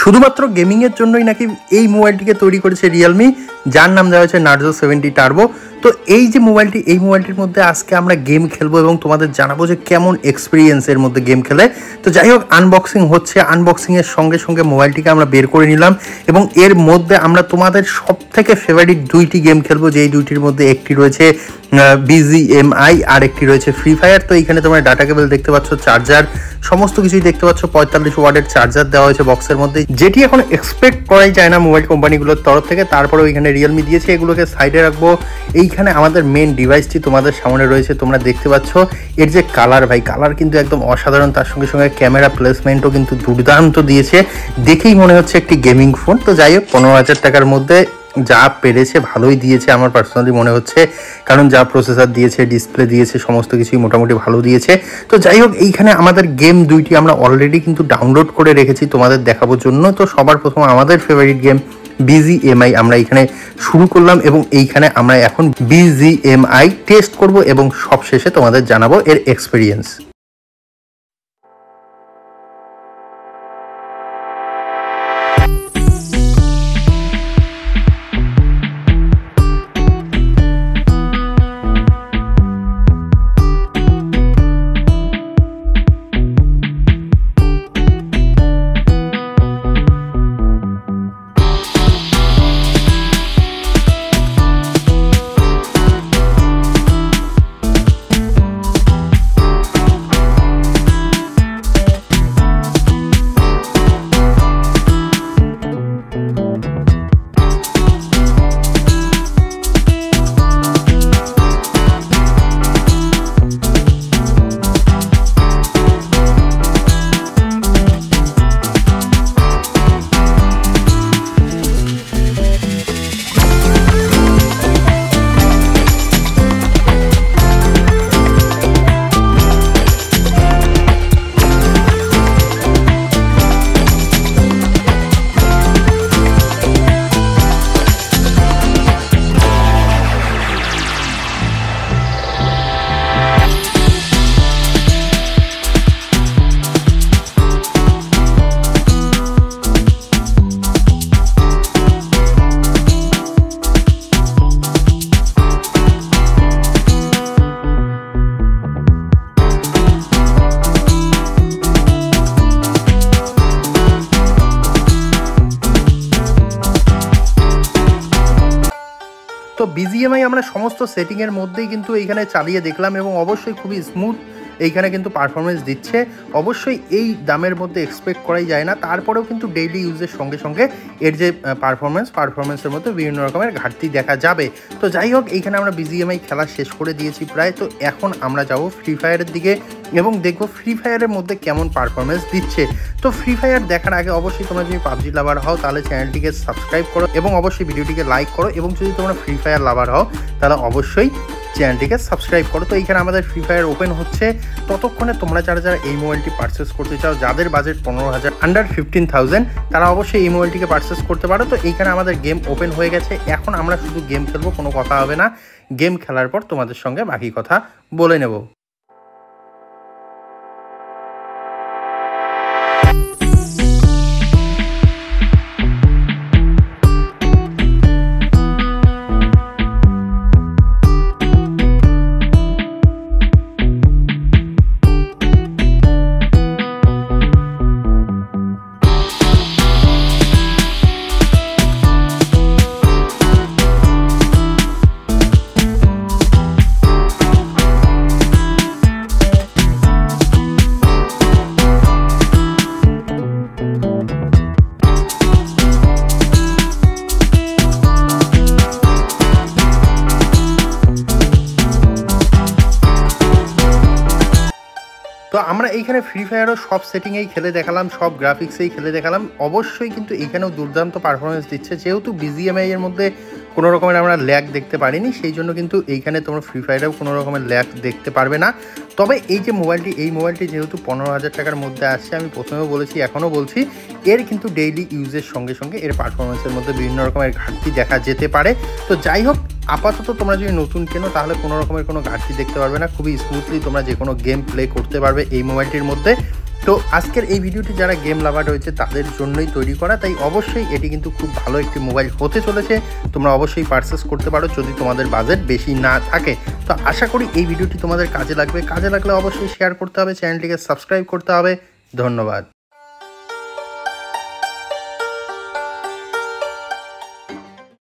শুধুমাত্র গেমিংয়ের জন্যই নাকি এই মোবাইলটিকে তৈরি করেছে রিয়েলমি, যার নাম দেওয়া হয়েছে নার্জো 70 টার্বো। তো এই যে মোবাইলটি, এই মোবাইলটির মধ্যে আজকে আমরা গেম খেলবো এবং তোমাদের জানাবো যে কেমন এক্সপিরিয়েন্সের মধ্যে গেম খেলে। তো যাই হোক, আনবক্সিং হচ্ছে, আনবক্সিংয়ের সঙ্গে সঙ্গে মোবাইলটিকে আমরা বের করে নিলাম এবং এর মধ্যে আমরা তোমাদের সব থেকে ফেভারিট দুইটি গেম খেলবো, যেই দুইটির মধ্যে একটি রয়েছে BGMI আর একটি রয়েছে ফ্রি ফায়ার। তো এইখানে তোমরা ডাটা কেবল দেখতে পাচ্ছ, চার্জার সমস্ত কিছুই দেখতে পাচ্ছ, 45 ওয়াটের চার্জার দেওয়া হয়েছে বক্সের মধ্যে, যেটি এখন এক্সপেক্ট করাই যায় না মোবাইল কোম্পানিগুলোর তরফ থেকে। তারপরে ওইখানে রিয়েলমি দিয়েছে, এগুলোকে সাইডে রাখবো। এইখানে আমাদের মেন ডিভাইসটি তোমাদের সামনে রয়েছে, তোমরা দেখতে পাচ্ছ। এর যে কালার, ভাই কালার কিন্তু একদম অসাধারণ, তার সঙ্গে সঙ্গে ক্যামেরা প্লেসমেন্টও কিন্তু দুর্দান্ত দিয়েছে, দেখেই মনে হচ্ছে একটি গেমিং ফোন। তো যাই হোক, 15,000 টাকার মধ্যে যা পেরেছে ভালোই দিয়েছে আমার পার্সোনালি মনে হচ্ছে, কারণ যা প্রসেসর দিয়েছে, ডিসপ্লে দিয়েছে, সমস্ত কিছুই মোটামুটি ভালো দিয়েছে। তো যাই হোক, এইখানে আমাদের গেম দুইটি আমরা অলরেডি কিন্তু ডাউনলোড করে রেখেছি তোমাদের দেখানোর জন্য। তো সবার প্রথম আমাদের ফেভারিট গেম BGMI আমরা এখানে শুরু করলাম এবং এইখানে আমরা এখন BGMI টেস্ট করব এবং সবশেষে তোমাদের জানাবো এর এক্সপিরিয়েন্স। তো BGMI আমরা সমস্ত সেটিংয়ের মধ্যেই কিন্তু এইখানে চালিয়ে দেখলাম এবং অবশ্যই খুবই স্মুথ এইখানে কিন্তু পারফরমেন্স দিচ্ছে। অবশ্যই এই দামের মধ্যে এক্সপেক্ট করাই যায় না, তারপরেও কিন্তু ডেইলি ইউজের সঙ্গে সঙ্গে এর যে পারফরমেন্সের মধ্যে বিভিন্ন রকমের ঘাটতি দেখা যাবে। তো যাই হোক, এইখানে আমরা BGMI খেলা শেষ করে দিয়েছি প্রায়। তো এখন আমরা যাব ফ্রি ফায়ারের দিকে এবং দেখব ফ্রি ফায়ারের মধ্যে কেমন পারফরমেন্স দিচ্ছে। তো ফ্রি ফায়ার দেখার আগে অবশ্যই তোমরা যদি পাবজি লাভার হও তাহলে চ্যানেলটিকে সাবস্ক্রাইব করো এবং অবশ্যই ভিডিওটিকে লাইক করো, এবং যদি তোমরা ফ্রি ফায়ার লাভার হও তাহলে অবশ্যই চ্যানেলটিকে সাবস্ক্রাইব করো। তো এইখানে আমাদের ফ্রি ফায়ার ওপেন হচ্ছে। ততক্ষণে তোমরা যারা এই মোবাইলটি পারচেস করতে চাও, যাদের বাজেট 15,000 আন্ডার 15,000, তারা অবশ্যই এই মোবাইলটিকে পারচেস করতে পারো। তো এইখানে আমাদের গেম ওপেন হয়ে গেছে, এখন আমরা শুধু গেম খেলবো, কোনো কথা হবে না। গেম খেলার পর তোমাদের সঙ্গে বাকি কথা বলে নেব। তো আমরা এইখানে ফ্রি ফায়ারও সব সেটিংয়েই খেলে দেখালাম, সব গ্রাফিক্সেই খেলে দেখালাম। অবশ্যই কিন্তু এইখানেও দুর্দান্ত পারফরমেন্স দিচ্ছে, যেহেতু BGMI এর মধ্যে কোনো রকমের আমরা ল্যাগ দেখতে পারিনি, সেই জন্য কিন্তু এইখানে তোমরা ফ্রি ফায়ারেও কোনো রকমের ল্যাগ দেখতে পারবে না। তবে এই যে মোবাইলটি যেহেতু 15,000 টাকার মধ্যে আসছে, আমি প্রথমেও বলেছি এখনও বলছি, এর কিন্তু ডেইলি ইউজের সঙ্গে সঙ্গে এর পারফরমেন্সের মধ্যে বিভিন্ন রকমের ঘাটতি দেখা যেতে পারে। তো যাই হোক, আপাতত তোমরা যদি নতুন কেনো তাহলে কোনো রকমের কোনো ঘাটতি দেখতে পারবে না, খুবই স্মুথলি তোমরা যে কোনো গেম প্লে করতে পারবে এই মোবাইলটির মধ্যে। তো আজকের এই ভিডিওটি যারা গেম লাভার রয়েছে তাদের জন্যই তৈরি করা, তাই অবশ্যই এটি কিন্তু খুব ভালো একটি মোবাইল হতে চলেছে। তোমরা অবশ্যই পারচেস করতে পারো যদি তোমাদের বাজেট বেশি না থাকে। তো আশা করি এই ভিডিওটি তোমাদের কাজে লাগবে, কাজে লাগলে অবশ্যই শেয়ার করতে হবে, চ্যানেলটিকে সাবস্ক্রাইব করতে হবে। ধন্যবাদ।